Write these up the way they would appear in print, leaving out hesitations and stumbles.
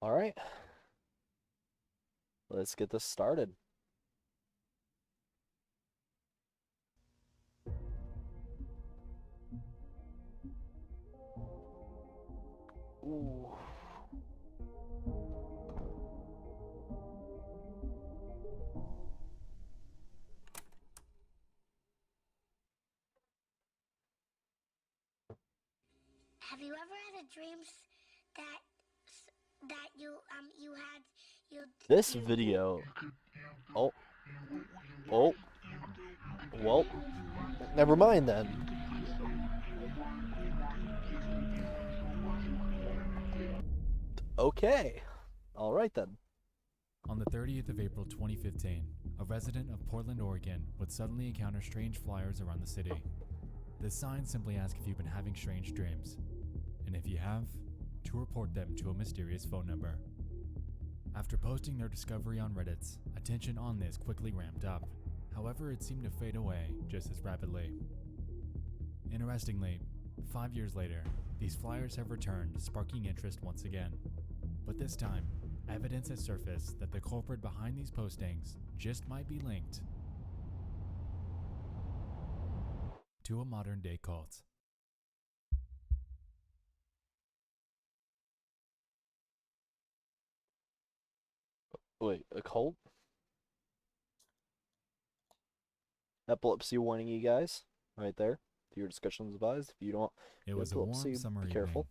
All right, let's get this started. Ooh. Have you ever had a dreams that you had you This you video. Oh, oh, well, never mind then. Okay, all right then. On the 30th of April 2015, a resident of Portland, Oregon would suddenly encounter strange flyers around the city. The signs simply ask if you've been having strange dreams, and if you have, to report them to a mysterious phone number. After posting their discovery on Reddit, attention on this quickly ramped up. However, it seemed to fade away just as rapidly. Interestingly, 5 years later, these flyers have returned, sparking interest once again. But this time, evidence has surfaced that the culprit behind these postings just might be linked to a modern-day cult. Wait, a cult? Epilepsy warning, you guys, right there. Your discussion is advised. If you don't It have was a warm epilepsy, summer be careful. evening.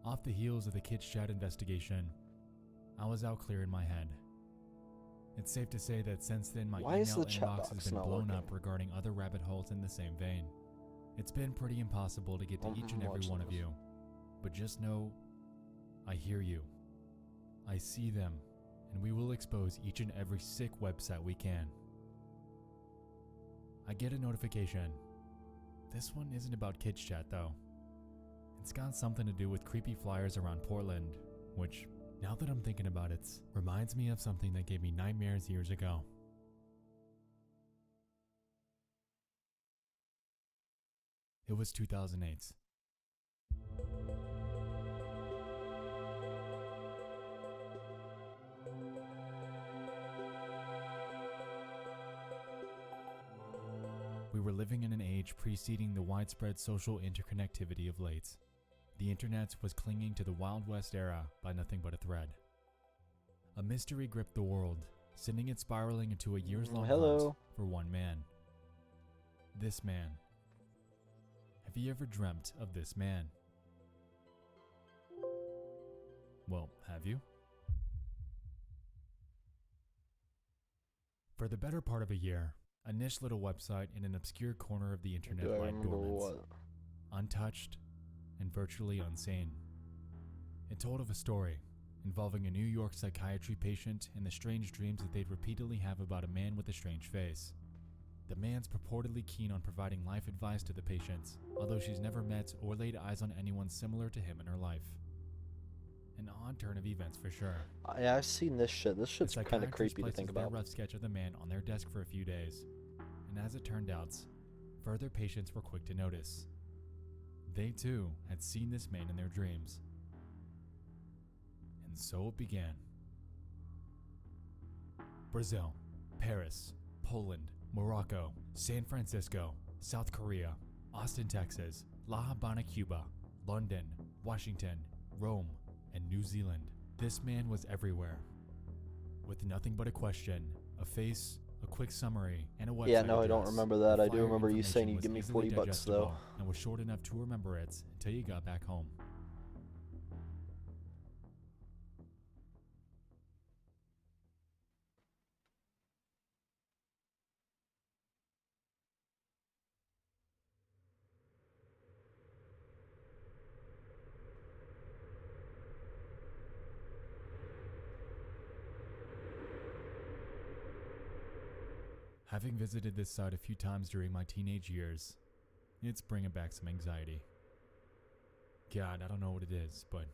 Off the heels of the Kids Chat investigation, I was out clearing my head. It's safe to say that since then my Why is email the chat inbox box has been not blown working? up regarding other rabbit holes in the same vein. It's been pretty impossible to get to each and every Watch one of this. you, but just know, I hear you. I see them, and we will expose each and every sick website we can. I get a notification. This one isn't about Kids Chat though. It's got something to do with creepy flyers around Portland, which, now that I'm thinking about it, reminds me of something that gave me nightmares years ago. It was 2008. We were living in an age preceding the widespread social interconnectivity of late. The internet was clinging to the Wild West era by nothing but a thread. A mystery gripped the world, sending it spiraling into a years-long Hello. hunt for one man. This man. Have you ever dreamt of this man? Well, have you? For the better part of a year, a niche little website in an obscure corner of the internet Do I lied remember dormant, what? untouched, and virtually unseen. It told of a story involving a New York psychiatry patient and the strange dreams that they'd repeatedly have about a man with a strange face. The man's purportedly keen on providing life advice to the patients, although she's never met or laid eyes on anyone similar to him in her life. An odd turn of events for sure. I've seen this shit. This The shit's kind of psychiatrist creepy to places think their about. rough sketch of the man on their desk for a few days, and as it turned out, further patients were quick to notice. They too had seen this man in their dreams. And so it began. Brazil, Paris, Poland, Morocco, San Francisco, South Korea, Austin, Texas, La Habana, Cuba, London, Washington, Rome, and New Zealand. This man was everywhere. With nothing but a question, a face, a quick summary, and a website Yeah, no, I don't address, remember that. the I do flyer remember you saying information you'd was give me easily 40 bucks, though. digestible and was short enough to remember it until you got back home. Having visited this site a few times during my teenage years, it's bringing back some anxiety. God, I don't know what it is, but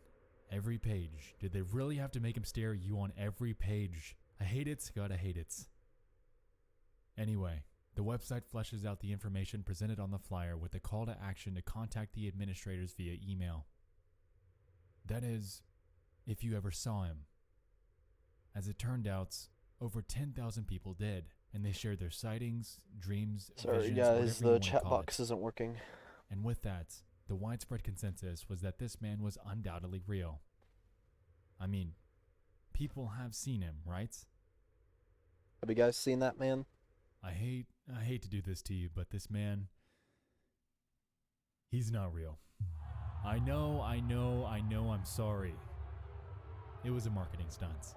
every page, did they really have to make him stare at you on every page? I hate it, God, I hate it. Anyway, The website fleshes out the information presented on the flyer with a call to action to contact the administrators via email. That is, if you ever saw him. As it turned out, over 10,000 people did, and they shared their sightings, dreams, Sorry visions, guys, whatever you the want to chat call box it. isn't working. And with that, the widespread consensus was that this man was undoubtedly real. I mean, people have seen him, right? Have you guys seen that man? I hate to do this to you, but this man, he's not real. I know, I'm sorry. It was a marketing stunt.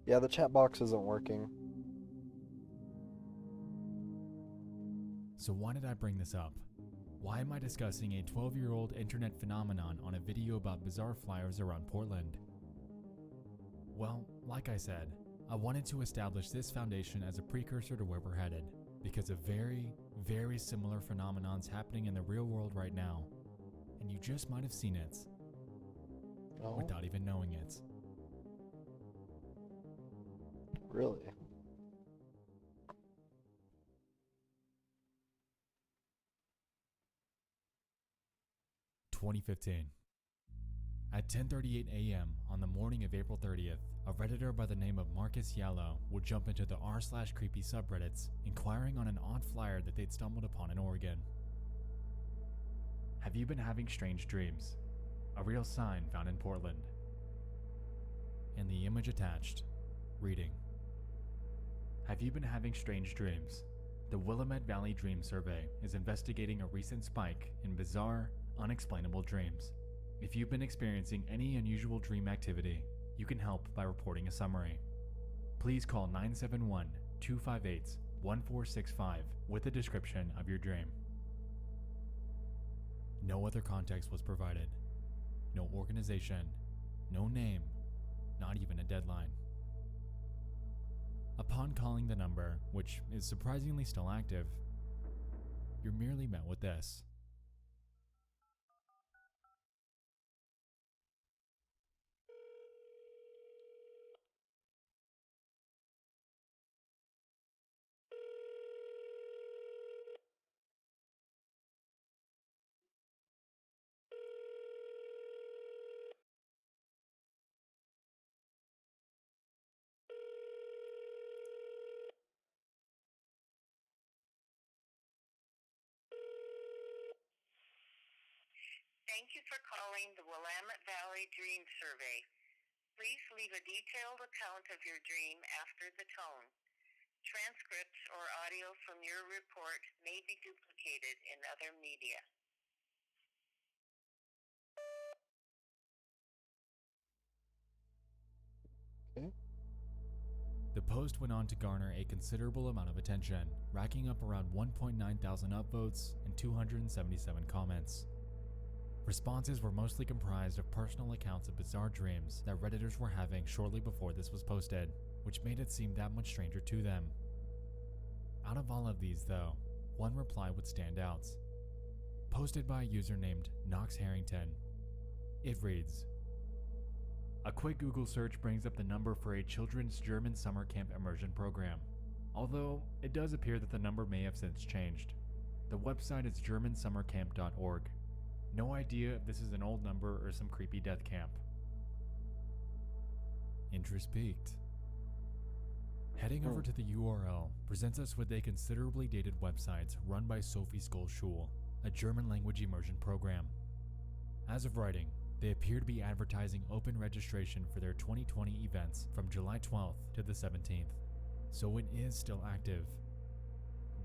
Yeah, the chat box isn't working. So why did I bring this up? Why am I discussing a 12-year-old internet phenomenon on a video about bizarre flyers around Portland? Well, like I said, I wanted to establish this foundation as a precursor to where we're headed, because of very, very similar phenomenons happening in the real world right now, and you just might have seen it Oh, without even knowing it. really? At 10:38 a.m. on the morning of April 30th, a Redditor by the name of Marcus Yallow would jump into the r/creepy subreddits, inquiring on an odd flyer that they'd stumbled upon in Oregon. Have you been having strange dreams? A real sign found in Portland. And the image attached, reading, have you been having strange dreams? The Willamette Valley Dream Survey is investigating a recent spike in bizarre, unexplainable dreams. If you've been experiencing any unusual dream activity, you can help by reporting a summary. Please call 971-258-1465 with a description of your dream. No other context was provided. No organization, no name, not even a deadline. Upon calling the number, which is surprisingly still active, you're merely met with this. Thank you for calling the Willamette Valley Dream Survey. Please leave a detailed account of your dream after the tone. Transcripts or audio from your report may be duplicated in other media. Okay. The post went on to garner a considerable amount of attention, racking up around 1.9 thousand upvotes and 277 comments. Responses were mostly comprised of personal accounts of bizarre dreams that Redditors were having shortly before this was posted, which made it seem that much stranger to them. Out of all of these, though, one reply would stand out. Posted by a user named Knox Harrington. It reads, a quick Google search brings up the number for a children's German summer camp immersion program, although it does appear that the number may have since changed. The website is germansummercamp.org. No idea if this is an old number or some creepy death camp. Interest peaked. Heading over to the URL presents us with a considerably dated website run by Sophie Scholl, a German language immersion program. As of writing, they appear to be advertising open registration for their 2020 events from July 12th to the 17th, so it is still active.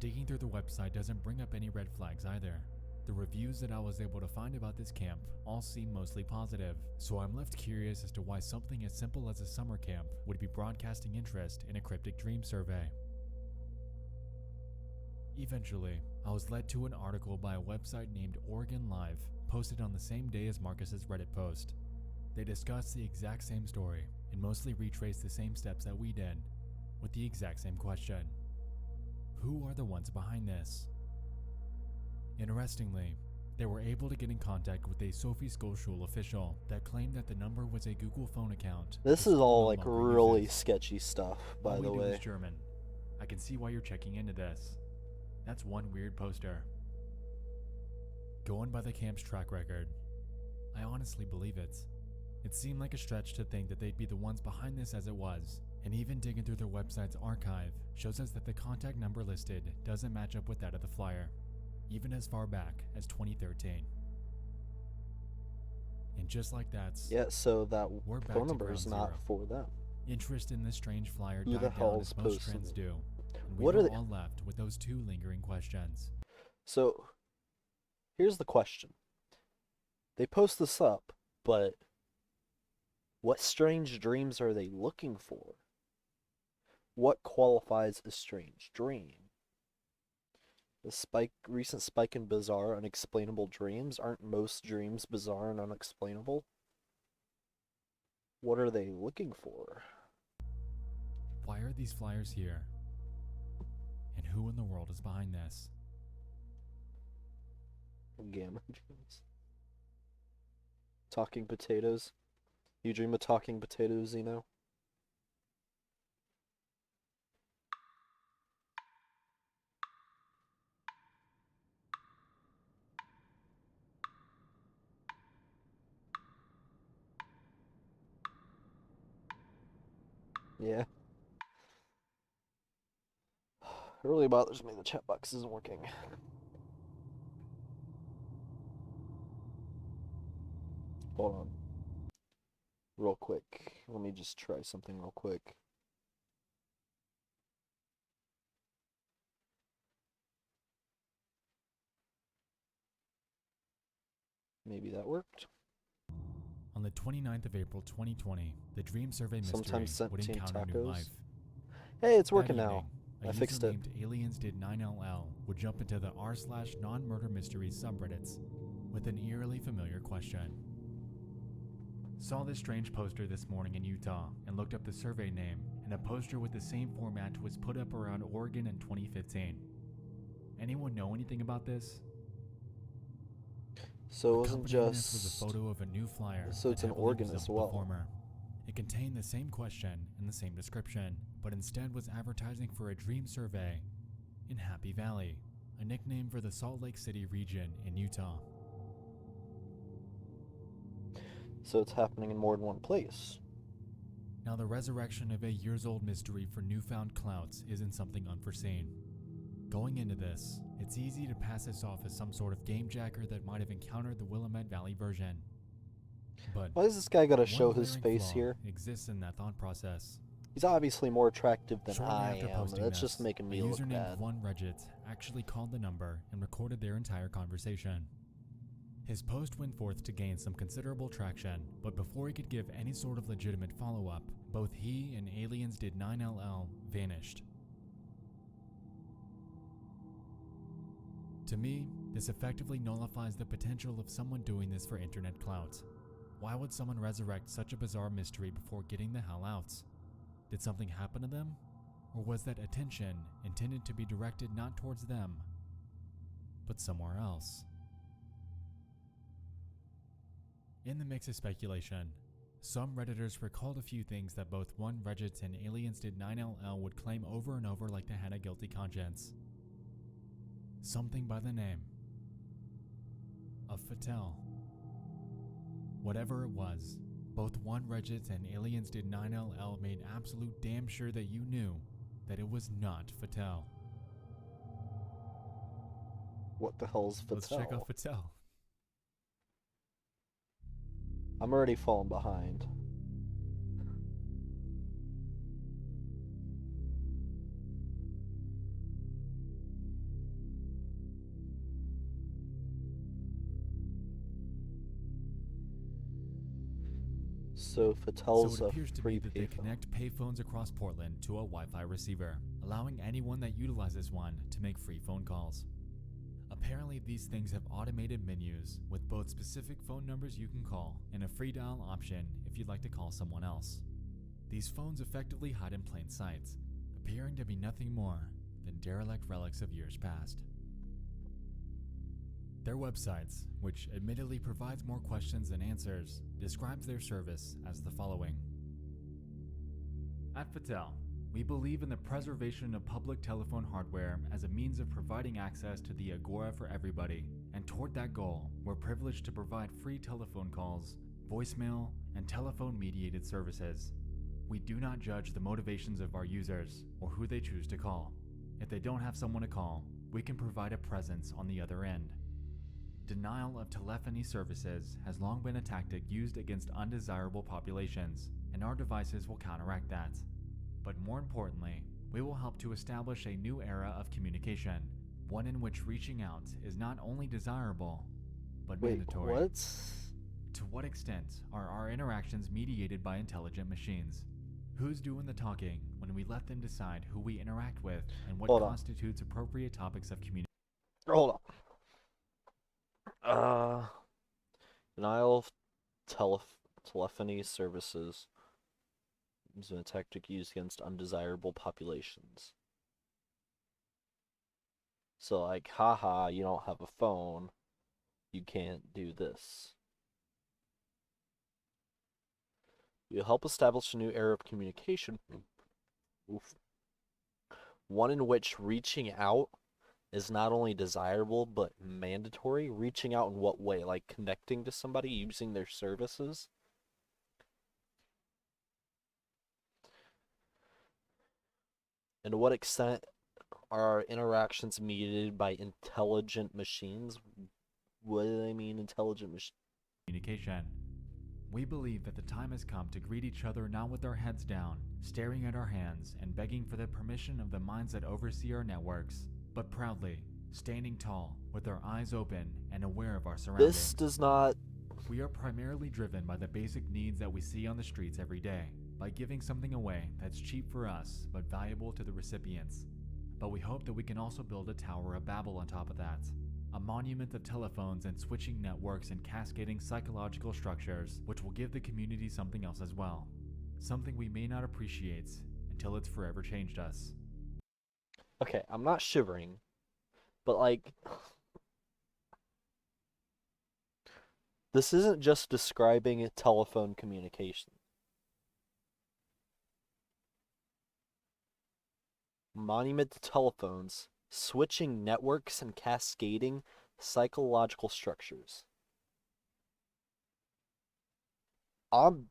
Digging through the website doesn't bring up any red flags either. The reviews that I was able to find about this camp all seem mostly positive, so I'm left curious as to why something as simple as a summer camp would be broadcasting interest in a cryptic dream survey. Eventually, I was led to an article by a website named Oregon Live, posted on the same day as Marcus's Reddit post. They discussed the exact same story and mostly retraced the same steps that we did, with the exact same question. Who are the ones behind this? Interestingly, they were able to get in contact with a Sophie Scholl official that claimed that the number was a Google phone account. This the is all school like no longer really uses. sketchy stuff, by All the we do way. is German. I can see why you're checking into this. That's one weird poster. Going by the camp's track record, I honestly believe it. It seemed like a stretch to think that they'd be the ones behind this as it was, and even digging through their website's archive shows us that the contact number listed doesn't match up with that of the flyer, even as far back as 2013. And just like that, Yeah, so that we're back phone to number is ground not zero. for them. Interest in this strange flyer Who the died down hell's as most posting trends it? do, and we What are were they- all left with those two lingering questions. So, here's the question. They post this up, but what strange dreams are they looking for? What qualifies a strange dream? The recent spike in bizarre, unexplainable dreams, aren't most dreams bizarre and unexplainable? What are they looking for? Why are these flyers here? And who in the world is behind this? Gamma dreams. Talking potatoes. You dream of talking potatoes, Zeno? Yeah. It really bothers me the chat box isn't working. Hold on. Real quick. Let me just try something real quick. Maybe that worked. On the 29th of April 2020, the Dream Survey mystery Sometimes sent would team encounter new tacos. life. Hey, it's That working now. evening, a I user fixed it. named AliensDid9LL would jump into the r/non-murder mysteries subreddits with an eerily familiar question. Saw this strange poster this morning in Utah and looked up the survey name, and a poster with the same format was put up around Oregon in 2015. Anyone know anything about this? So it wasn't Accompanying this was a just... photo of a new flyer So that it's an heavily organ as resembled well. the former. It contained the same question and the same description, but instead was advertising for a dream survey in Happy Valley, a nickname for the Salt Lake City region in Utah. So it's happening in more than one place. Now, the resurrection of a years-old mystery for newfound clout isn't something unforeseen. Going into this, it's easy to pass this off as some sort of game jacker that might have encountered the Willamette Valley version. But Why does this guy gotta one show his glaring face flaw here? exists in that thought process. He's obviously more attractive than Shortly I after am. posting That's this, just making a me look user named bad. OneReddit actually called the number and recorded their entire conversation. His post went forth to gain some considerable traction, but before he could give any sort of legitimate follow-up, both he and AliensDid9LL vanished. To me, this effectively nullifies the potential of someone doing this for internet clout. Why would someone resurrect such a bizarre mystery before getting the hell out? Did something happen to them? Or was that attention intended to be directed not towards them, but somewhere else? In the mix of speculation, some Redditors recalled a few things that both OneReddit and AliensDid9LL would claim over and over like they had a guilty conscience. Something by the name of Fattel. Whatever it was, both OneReddit and AliensDid9LL made absolute damn sure that you knew that it was not Fattel. What the hell's Fattel? Let's check out Fattel. I'm already falling behind. So Fattel's So it a appears to free be that they payphone. connect payphones across Portland to a Wi-Fi receiver, allowing anyone that utilizes one to make free phone calls. Apparently, these things have automated menus with both specific phone numbers you can call and a free dial option if you'd like to call someone else. These phones effectively hide in plain sight, appearing to be nothing more than derelict relics of years past. Their websites, which admittedly provides more questions than answers, describes their service as the following. At Fattel, We believe in the preservation of public telephone hardware as a means of providing access to the Agora for everybody, and toward that goal, we're privileged to provide free telephone calls, voicemail, and telephone-mediated services. We do not judge the motivations of our users or who they choose to call. If they don't have someone to call, we can provide a presence on the other end. Denial of telephony services has long been a tactic used against undesirable populations, and our devices will counteract that. But more importantly, we will help to establish a new era of communication, one in which reaching out is not only desirable, but mandatory. What? To what extent are our interactions mediated by intelligent machines? Who's doing the talking when we let them decide who we interact with and what constitutes appropriate topics of communication? Hold on. Denial of telephony services is a tactic used against undesirable populations. So, like, haha, you don't have a phone, you can't do this. You'll help establish a new era of communication. Oof. One in which reaching out is not only desirable, but mandatory. Reaching out in what way? Like connecting to somebody using their services? And to what extent are our interactions mediated by intelligent machines? What do they mean, intelligent machines? Communication. We believe that the time has come to greet each other not with our heads down, staring at our hands, and begging for the permission of the minds that oversee our networks, but proudly, standing tall, with our eyes open and aware of our surroundings. This does not... We are primarily driven by the basic needs that we see on the streets every day, by giving something away that's cheap for us, but valuable to the recipients. But we hope that we can also build a Tower of Babel on top of that. A monument of telephones and switching networks and cascading psychological structures, which will give the community something else as well. Something we may not appreciate until it's forever changed us. Okay, I'm not shivering, but like... This isn't just describing a telephone communication. Monument to telephones, switching networks and cascading psychological structures. I'm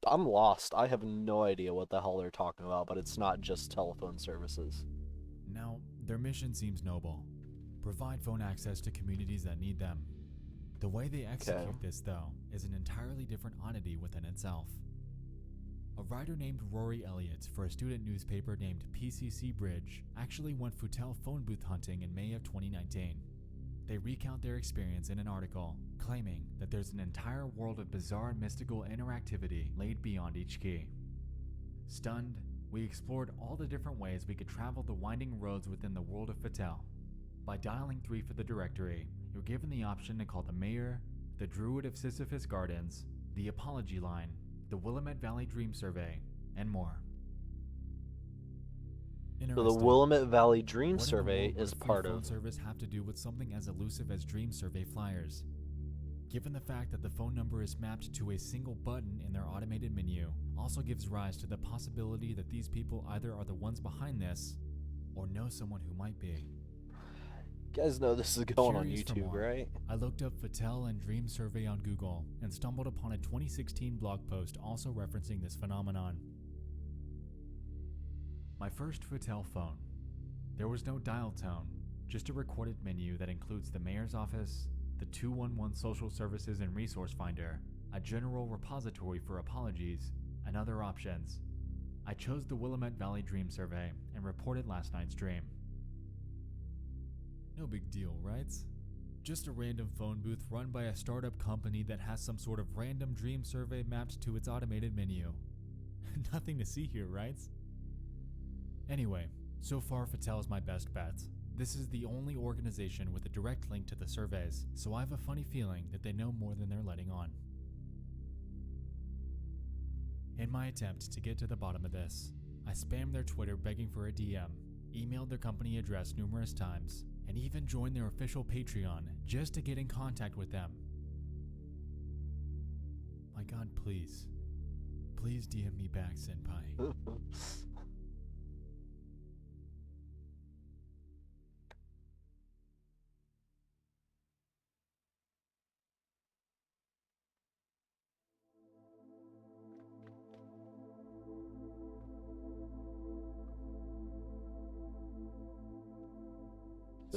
lost. I have no idea what the hell they're talking about, but it's not just telephone services. Now, their mission seems noble. Provide phone access to communities that need them. The way they execute this, though, is an entirely different oddity within itself. A writer named Rory Elliott for a student newspaper named PCC Bridge actually went Futel phone booth hunting in May of 2019. They recount their experience in an article, claiming that there's an entire world of bizarre and mystical interactivity laid beyond each key. Stunned, we explored all the different ways we could travel the winding roads within the world of Futel. By dialing 3 for the directory, you're given the option to call the mayor, the Druid of Sisyphus Gardens, the Apology Line, the Willamette Valley Dream Survey, and more. So the Willamette Valley Dream Survey is part of... Phone service have to do with something as elusive as Dream Survey flyers. Given the fact that the phone number is mapped to a single button in their automated menu, also gives rise to the possibility that these people either are the ones behind this, or know someone who might be. You guys know this is going on YouTube, right? I looked up Futel and Dream Survey on Google and stumbled upon a 2016 blog post also referencing this phenomenon. My first Futel phone. There was no dial tone, just a recorded menu that includes the mayor's office, the 211 social services and resource finder, a general repository for apologies, and other options. I chose the Willamette Valley Dream Survey and reported last night's dream. No big deal, right? Just a random phone booth run by a startup company that has some sort of random dream survey mapped to its automated menu. Nothing to see here, right? Anyway, so far Futel is my best bet. This is the only organization with a direct link to the surveys, so I have a funny feeling that they know more than they're letting on. In my attempt to get to the bottom of this, I spammed their Twitter begging for a DM, emailed their company address numerous times, and even joined their official Patreon just to get in contact with them. My God, please. Please DM me back, Senpai.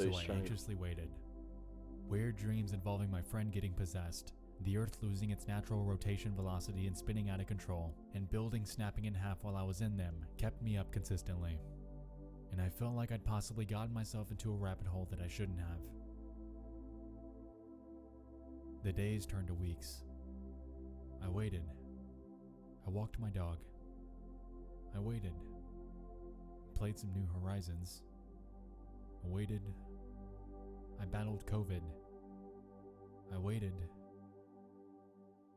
so I strange. anxiously waited. Weird dreams involving my friend getting possessed, the earth losing its natural rotation velocity and spinning out of control, and buildings snapping in half while I was in them kept me up consistently. And I felt like I'd possibly gotten myself into a rabbit hole that I shouldn't have. The days turned to weeks. I waited. I walked my dog. I waited. Played some New Horizons. I waited. I battled COVID. I waited.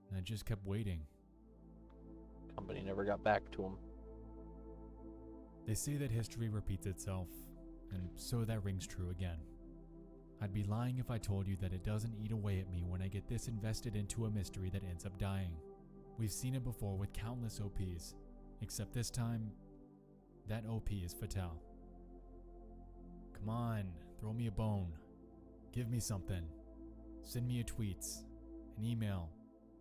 And I just kept waiting. Company never got back to him. They say that history repeats itself, and so that rings true again. I'd be lying if I told you that it doesn't eat away at me when I get this invested into a mystery that ends up dying. We've seen it before with countless OPs, except this time, that OP is Fatale. Come on, throw me a bone. Give me something. Send me a tweet, an email,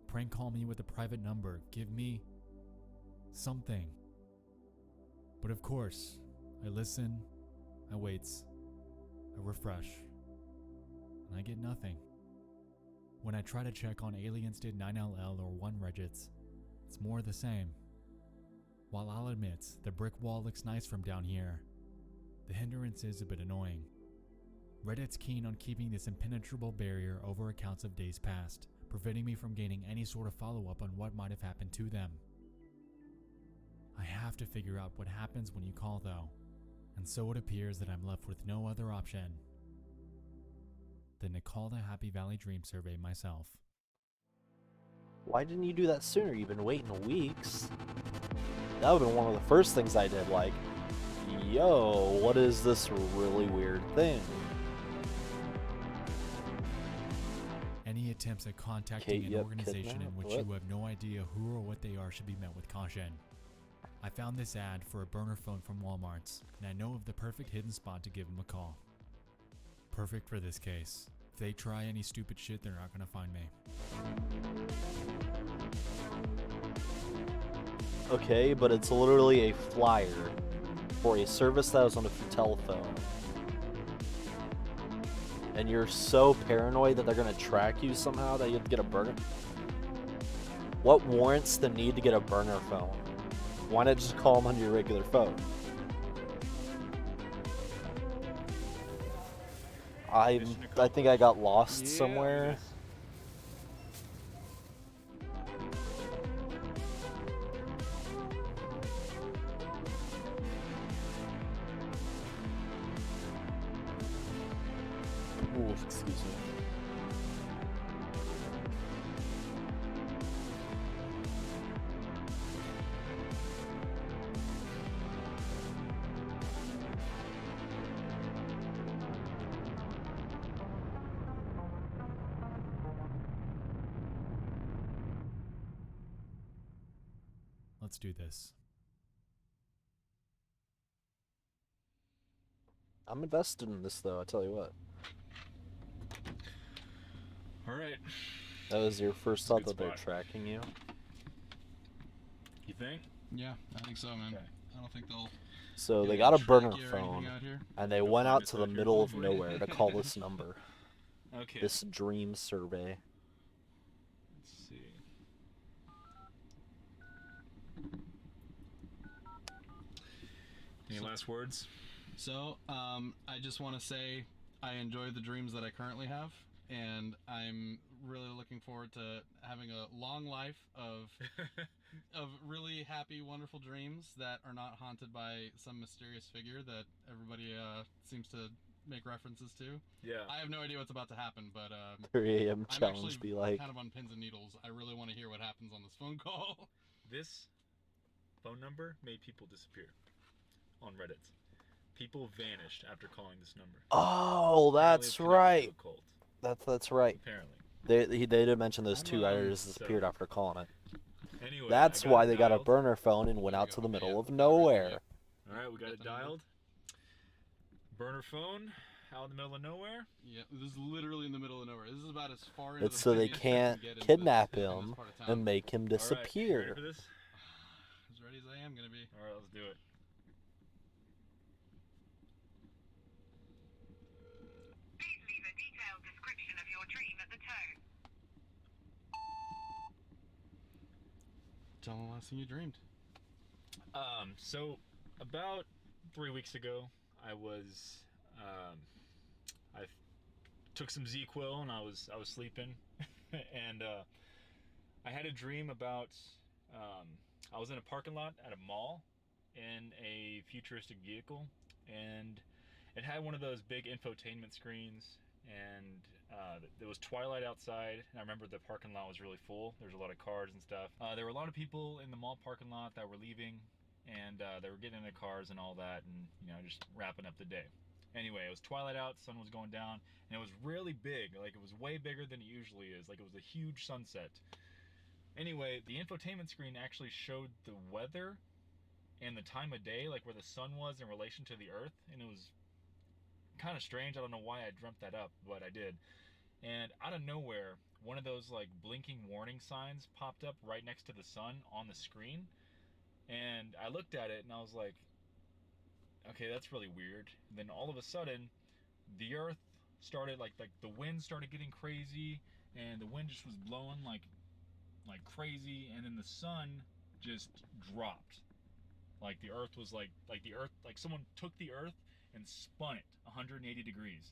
prank call me with a private number. Give me something. But of course, I listen, I wait, I refresh, and I get nothing. When I try to check on Aliens Did 9LL or 1Reddits, it's more the same. While I'll admit, the brick wall looks nice from down here, the hindrance is a bit annoying. Reddit's keen on keeping this impenetrable barrier over accounts of days past, preventing me from gaining any sort of follow-up on what might have happened to them. I have to figure out what happens when you call though, and so it appears that I'm left with no other option than to call the Happy Valley Dream Survey myself. Why didn't you do that sooner? You've been waiting weeks. That would have been one of the first things I did, like, yo, what is this really weird thing? Any attempts at contacting an Yep, organization in kidnap, which what? you have no idea who or what they are should be met with caution. I found this ad for a burner phone from Walmart's, and I know of the perfect hidden spot to give them a call. Perfect for this case. If they try any stupid shit, they're not gonna find me. Okay, but it's literally a flyer for a service that was on a telephone. And you're so paranoid that they're gonna track you somehow that you have to get a burner. What warrants the need to get a burner phone? Why not just call them on your regular phone? I think I got lost somewhere. Ooh, excuse me. Let's do this. I'm invested in this though, I tell you what. Alright. That was your first It's a thought good that they're spot. tracking you? You think? Yeah, I think so, man. Okay. I don't think they'll. So they yeah, got a track burner you or phone, anything out here. and they You'll went find out us to the out here middle of locally. nowhere to call this number. Okay. This dream survey. Let's see. Any last words? So, I just want to say I enjoy the dreams that I currently have, and I'm really looking forward to having a long life of really happy, wonderful dreams that are not haunted by some mysterious figure that everybody seems to make references to. Yeah. I have no idea what's about to happen, but 3 a.m. I'm challenge actually be like, kind of on pins and needles. I really want to hear what happens on this phone call. This phone number made people disappear on Reddit. People vanished after calling this number. oh, Apparently that's it's connected to right. a cult, That's right. apparently. They did mention those two I'm, writers disappeared so- after calling it. Anyway, That's I got why it they got a dialed. burner phone and went There we out go. to the middle Yeah. of nowhere. Alright, we got Got it the number. dialed. Burner phone out in the middle of nowhere. Yeah, this is literally in the middle of nowhere. This is about as far into It's the so they busiest I can't can get in kidnap this him part of town. and make him Alright, you ready disappear. for this? As ready as I am gonna be. Alright, let's do it. tell them the last thing you dreamed. So about 3 weeks ago, I took some Z-Quil and I was sleeping, and I had a dream about I was in a parking lot at a mall in a futuristic vehicle, and it had one of those big infotainment screens, and there was twilight outside, and I remember the parking lot was really full. There's a lot of cars and stuff. There were a lot of people in the mall parking lot that were leaving, and they were getting in their cars and all that, and just wrapping up the day. Anyway, it was twilight out, sun was going down, and it was really big. Like, it was way bigger than it usually is. Like, it was a huge sunset. Anyway, the infotainment screen actually showed the weather and the time of day, like where the sun was in relation to the earth, and it was kind of strange. I don't know why I dreamt that up, but I did. And out of nowhere, one of those like blinking warning signs popped up right next to the sun on the screen, and I looked at it and I was like, okay, that's really weird. And then all of a sudden, the earth started like the wind started getting crazy, and the wind just was blowing like crazy, and then the sun just dropped. Like the earth was like someone took the earth and spun it 180 degrees,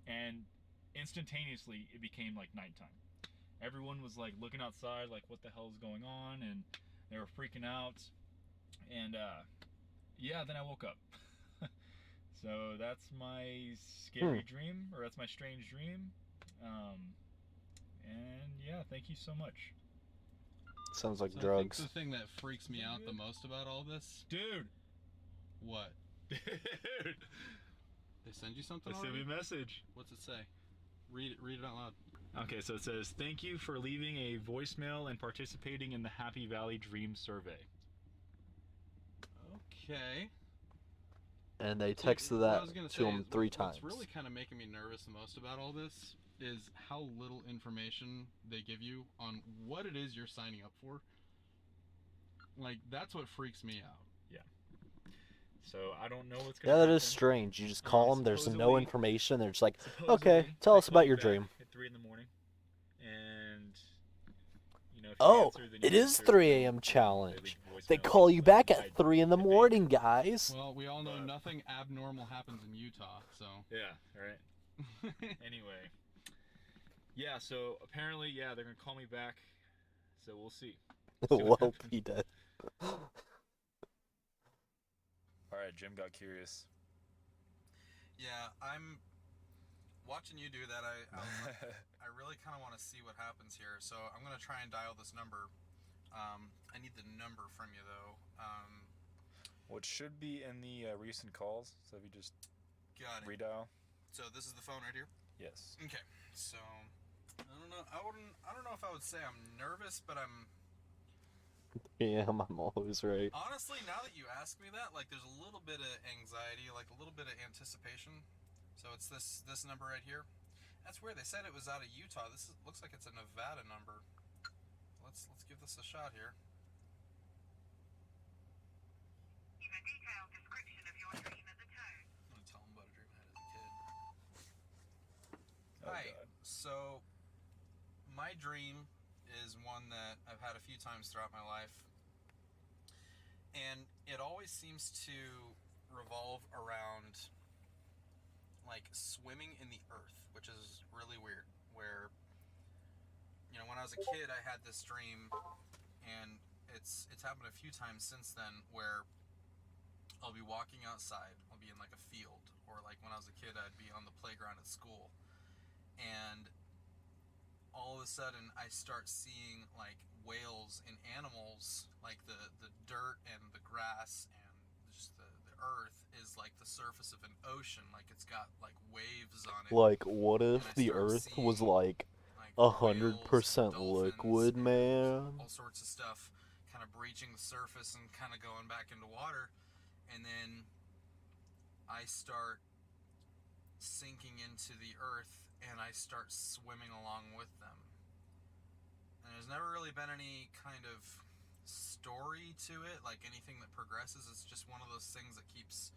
and instantaneously it became like nighttime. Everyone was like looking outside like, what the hell is going on, and they were freaking out. And yeah, then I woke up. So that's my scary dream, or that's my strange dream. And yeah, thank you so much. Sounds like So drugs. I think the thing that freaks me out the most about all this, Dude. what? Dude. They send you something They sent me already? a message. What's it say? Read it out loud. Okay, so it says, thank you for leaving a voicemail and participating in the Happy Valley Dream Survey. Okay. And they See, texted what I that was gonna to say him is 3 times. What's really kind of making me nervous the most about all this is how little information they give you on what it is you're signing up for. Like, that's what freaks me out. Yeah. So I don't know what's going to Yeah, happen. that is strange. You just call them, there's no supposedly- information. They're just like, Supposedly, okay, tell they us call about you your back dream. At 3 in the morning, and if you Oh, answer, then you it is answer, 3 and a.m. they challenge. leave They voicemails call you back like, at 3 in the I morning, guys. Well, we all know But- nothing abnormal happens in Utah, so. Yeah, right. Anyway. Yeah, so apparently, they're going to call me back. So we'll see. Well, he did. All right, Jim got curious. Yeah, I'm watching you do that. I really kind of want to see what happens here. So I'm gonna try and dial this number. I need the number from you though. What should be in the recent calls? So if you just Got it. redial. So this is the phone right here. Yes. Okay. So I don't know. I don't know if I would say I'm nervous, but I'm Yeah, I'm always right. honestly, now that you ask me that, like, there's a little bit of anxiety, like a little bit of anticipation. So it's this number right here. That's weird. They said it was out of Utah. Looks like it's a Nevada number. Let's give this a shot here. Give a detailed description of your dream at the tone. I'm gonna tell them about a dream I had as a kid. Oh, Hi. God. So my dream is one that I've had a few times throughout my life, and it always seems to revolve around like swimming in the earth, which is really weird. Where, when I was a kid, I had this dream, and it's happened a few times since then, where I'll be walking outside, I'll be in like a field, or like when I was a kid, I'd be on the playground at school, and all of a sudden I start seeing like whales and animals, like the dirt and the grass and just the earth is like the surface of an ocean, like it's got like waves on it. Like, what if And I the start Earth was seeing, like like 100% whales and dolphins liquid, and man? all sorts of stuff kind of breaching the surface and kind of going back into water, and then I start sinking into the earth and I start swimming along with them. And there's never really been any kind of story to it, like anything that progresses. It's just one of those things that keeps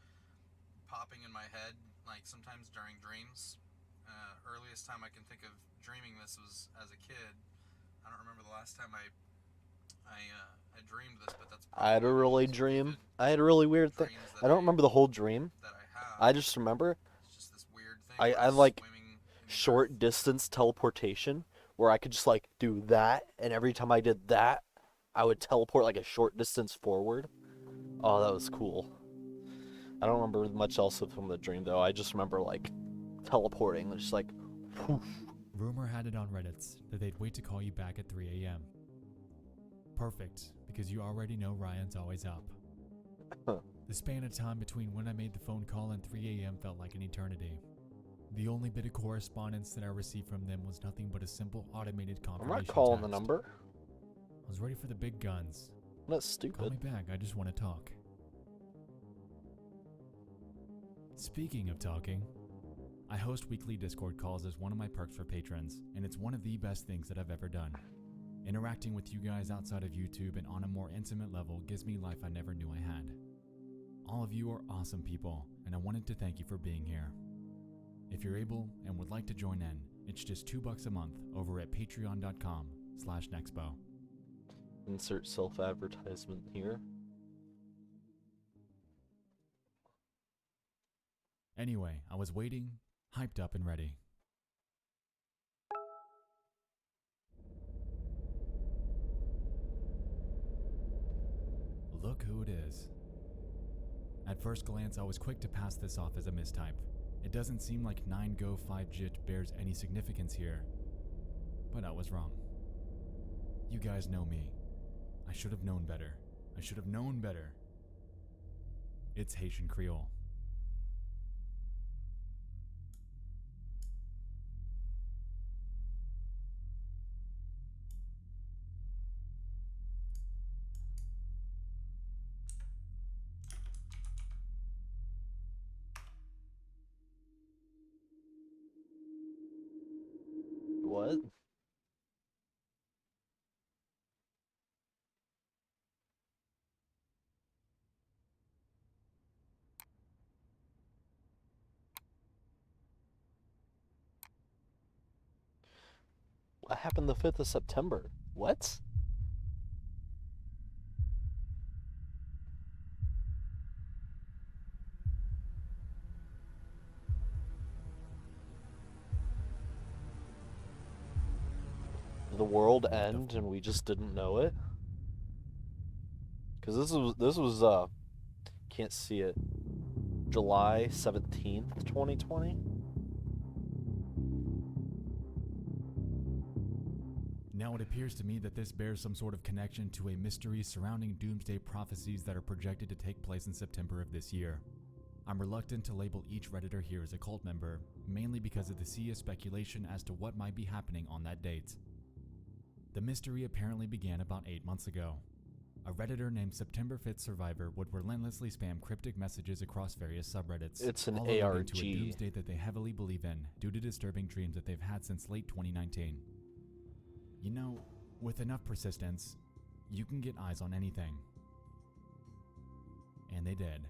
popping in my head, like sometimes during dreams. Earliest time I can think of dreaming this was as a kid. I don't remember the last time I dreamed this, but that's I had a probably really the most dream. vivid I had a really weird thing. dreams that I don't remember the whole dream. that I have. I just remember It's just this weird thing. I where I was like swimming in the short earth. distance teleportation where I could just like do that, and every time I did that, I would teleport like a short distance forward. Oh, that was cool. I don't remember much else from the dream though. I just remember like teleporting, just like whoosh. Rumor had it on Reddit that they'd wait to call you back at 3 a.m. Perfect, because you already know Ryan's always up. The span of time between when I made the phone call and 3 a.m. felt like an eternity. The only bit of correspondence that I received from them was nothing but a simple automated I'm confirmation not calling text. the number. I was ready for the big guns. That's Call me stupid. back, I just want to talk. Speaking of talking, I host weekly Discord calls as one of my perks for patrons, and it's one of the best things that I've ever done. Interacting with you guys outside of YouTube and on a more intimate level gives me life I never knew I had. All of you are awesome people, and I wanted to thank you for being here. If you're able and would like to join in, it's just $2 a month over at patreon.com/Nexpo. Insert self-advertisement here. Anyway, I was waiting, hyped up and ready. Look who it is. At first glance, I was quick to pass this off as a mistype. It doesn't seem like 9Go 5JIT bears any significance here, but I was wrong. You guys know me. I should have known better. I should have known better. It's Haitian Creole. What? What happened the 5th of September? What? Did the world end and we just didn't know it? Cause this was can't see it. July 17th, 2020. Now it appears to me that this bears some sort of connection to a mystery surrounding doomsday prophecies that are projected to take place in September of this year. I'm reluctant to label each Redditor here as a cult member, mainly because of the sea of speculation as to what might be happening on that date. The mystery apparently began about 8 months ago. A Redditor named September 5th Survivor would relentlessly spam cryptic messages across various subreddits, It's an all alluding ARG. to a doomsday that they heavily believe in due to disturbing dreams that they've had since late 2019. You know, with enough persistence, you can get eyes on anything. And they did.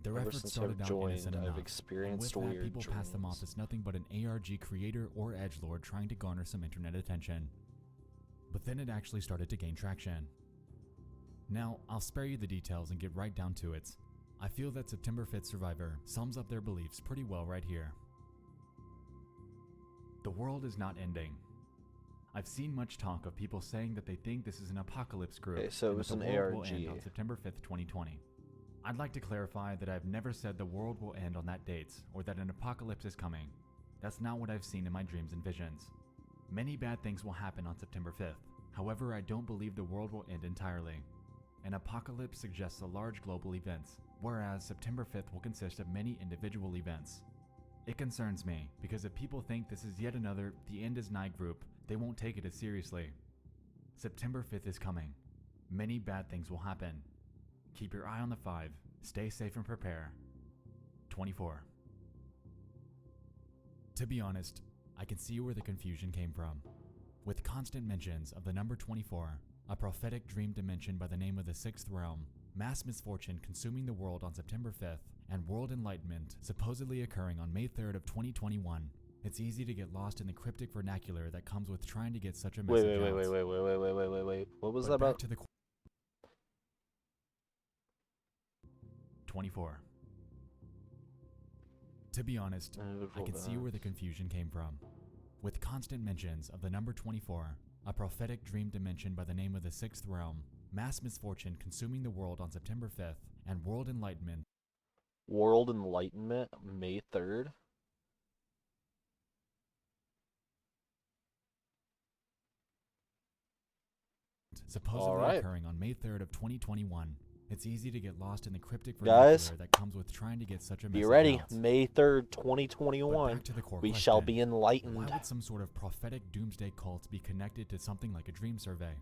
Their Ever efforts since started I've out innocent joined, I've enough, and experienced with that, weird people pass them off dreams. as nothing but an ARG creator or edgelord trying to garner some internet attention. But then it actually started to gain traction. Now, I'll spare you the details and get right down to it. I feel that September 5th Survivor sums up their beliefs pretty well right here. The world is not ending. I've seen much talk of people saying that they think this is an apocalypse group, Okay, so it and was that the an world will ARG. end on September 5th, 2020. I'd like to clarify that I've never said the world will end on that date, or that an apocalypse is coming. That's not what I've seen in my dreams and visions. Many bad things will happen on September 5th. However, I don't believe the world will end entirely. An apocalypse suggests a large global event, whereas September 5th will consist of many individual events. It concerns me, because if people think this is yet another The End is Nigh group, they won't take it as seriously. September 5th is coming. Many bad things will happen. Keep your eye on the 5. Stay safe and prepare. 24. To be honest, I can see where the confusion came from. With constant mentions of the number 24, a prophetic dream dimension by the name of the 6th realm, mass misfortune consuming the world on September 5th, and world enlightenment supposedly occurring on May 3rd of 2021, It's easy to get lost in the cryptic vernacular that comes with trying to get such a Wait, message wait, out. wait, wait, wait, wait, wait, wait, wait, wait, wait. What was But that back about? to the 24. To be honest, I can see where the confusion came from. With constant mentions of the number 24, a prophetic dream dimension by the name of the Sixth Realm, mass misfortune consuming the world on September 5th, and world enlightenment World Enlightenment, May 3rd. supposedly Alright. occurring on May 3rd of 2021. It's easy to get lost in the cryptic Guys, vernacular that comes with trying to get such a message Be ready, out. May 3rd, But 2021. back to the core We question. shall be Why enlightened. would some sort of prophetic doomsday cult be connected to something like a dream survey?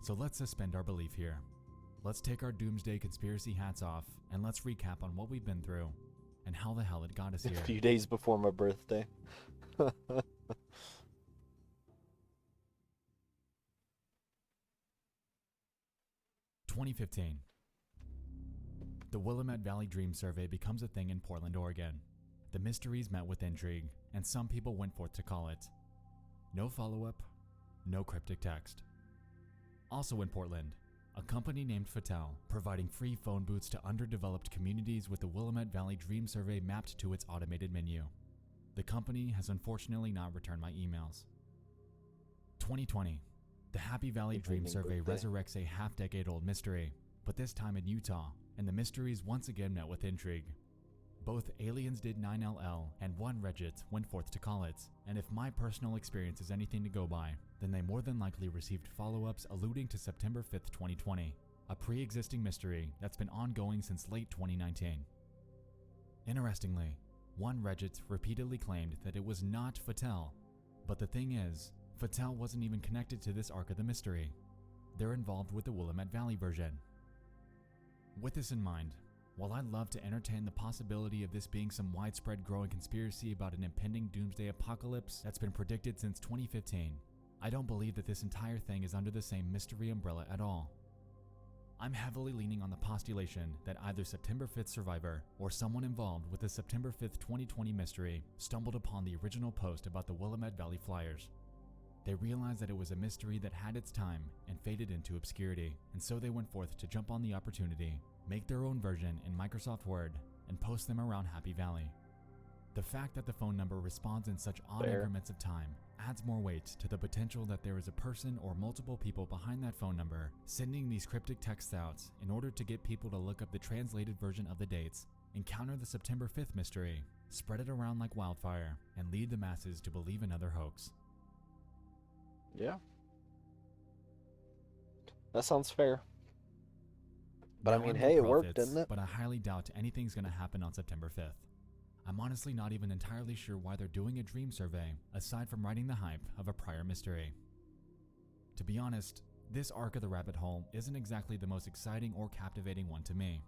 So let's suspend our belief here. Let's take our doomsday conspiracy hats off and let's recap on what we've been through and how the hell it got us A here. few days before my birthday. 2015. The Willamette Valley Dream Survey becomes a thing in Portland, Oregon. The mysteries met with intrigue, and some people went forth to call it. No follow-up, no cryptic text. Also in Portland, a company named Fattel, providing free phone booths to underdeveloped communities with the Willamette Valley Dream Survey mapped to its automated menu. The company has unfortunately not returned my emails. 2020. The Happy Valley Dream Survey resurrects a half-decade-old mystery, but this time in Utah, and the mysteries once again met with intrigue. Both aliens did 9LL and one Regit went forth to call it, and if my personal experience is anything to go by, then they more than likely received follow-ups alluding to September 5th, 2020, a pre-existing mystery that's been ongoing since late 2019. Interestingly, one Regit repeatedly claimed that it was not Fattel, but the thing is, Fattel wasn't even connected to this arc of the mystery. They're involved with the Willamette Valley version. With this in mind, while I'd love to entertain the possibility of this being some widespread growing conspiracy about an impending doomsday apocalypse that's been predicted since 2015, I don't believe that this entire thing is under the same mystery umbrella at all. I'm heavily leaning on the postulation that either September 5th survivor or someone involved with the September 5th, 2020 mystery stumbled upon the original post about the Willamette Valley Flyers. They realized that it was a mystery that had its time and faded into obscurity, and so they went forth to jump on the opportunity, make their own version in Microsoft Word, and post them around Happy Valley. The fact that the phone number responds in such odd increments of time adds more weight to the potential that there is a person or multiple people behind that phone number sending these cryptic texts out in order to get people to look up the translated version of the dates, encounter the September 5th mystery, spread it around like wildfire, and lead the masses to believe another hoax. Yeah. That sounds fair. But I Now, mean, I'm hey, no it worked, prophets, didn't it? But I highly doubt anything's going to happen on September 5th. I'm honestly not even entirely sure why they're doing a dream survey, aside from riding the hype of a prior mystery. To be honest, this arc of the rabbit hole isn't exactly the most exciting or captivating one to me.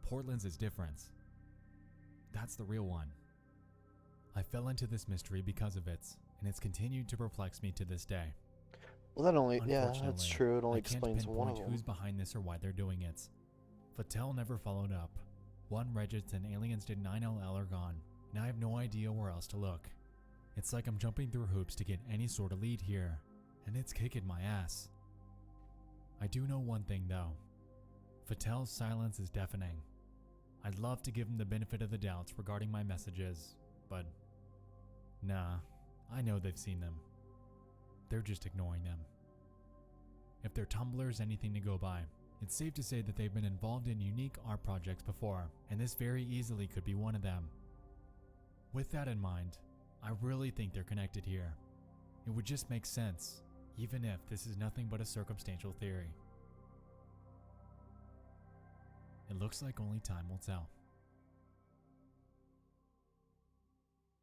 Portland's is different. That's the real one. I fell into this mystery because of it, and it's continued to perplex me to this day. Well, that only, yeah, that's Unfortunately, true. It only I can't explains one of pinpoint them. who's behind this or why they're doing it. Fattel never followed up. One Regit and aliens did 9LL are gone, and I have no idea where else to look. It's like I'm jumping through hoops to get any sort of lead here, and it's kicking my ass. I do know one thing though. Fattel's silence is deafening. I'd love to give him the benefit of the doubt regarding my messages, but nah, I know they've seen them. They're just ignoring them. If their Tumblr's anything to go by, it's safe to say that they've been involved in unique art projects before, and this very easily could be one of them. With that in mind, I really think they're connected here. It would just make sense, even if this is nothing but a circumstantial theory. It looks like only time will tell.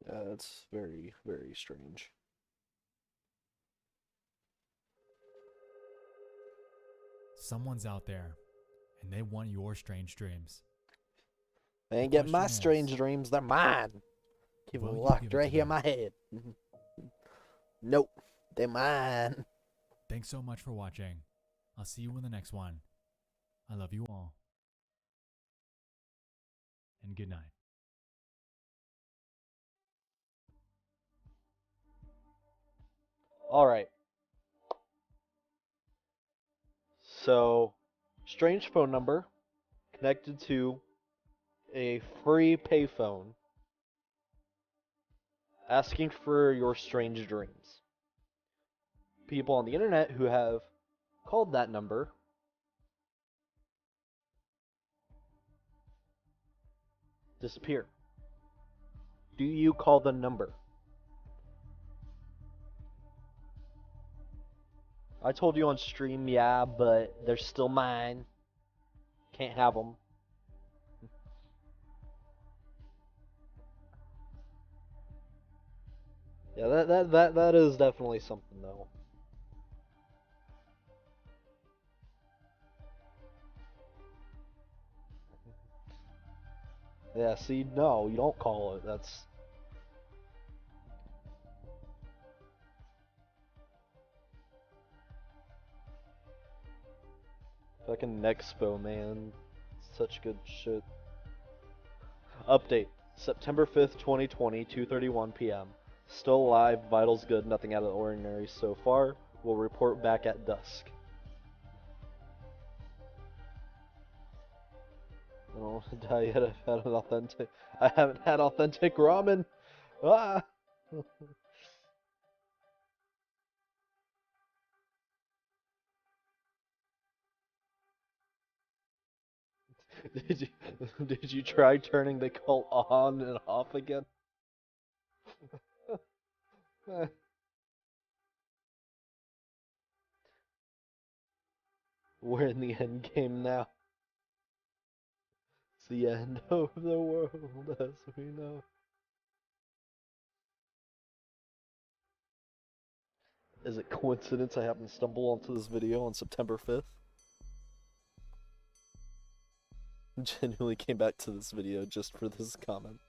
Yeah, that's very, very strange. Someone's out there, and they want your strange dreams. They ain't The getting my question is, strange dreams. They're mine. Keep will them you locked give it right to here in them? my head. Nope. They're mine. Thanks so much for watching. I'll see you in the next one. I love you all. And good night. Alright, so strange phone number connected to a free payphone asking for your strange dreams. People on the internet who have called that number disappear. Do you call the number? I told you on stream, yeah, but they're still mine. Can't have them. Yeah, that is definitely something though. Yeah, see, no, you don't call it. That's fucking Nexpo, man. Such good shit. Update. September 5th, 2020, 2:31 p.m. Still alive, vitals good, nothing out of the ordinary so far. We'll report back at dusk. I don't want to die yet. I haven't had authentic ramen. Ah! Did did you try turning the cult on and off again? We're in the end game now. It's the end of the world as we know. Is it coincidence I happened to stumble onto this video on September 5th? Genuinely came back to this video just for this comment.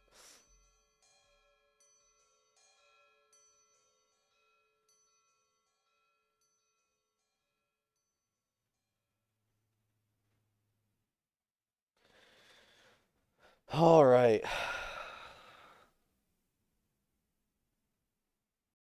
Alright.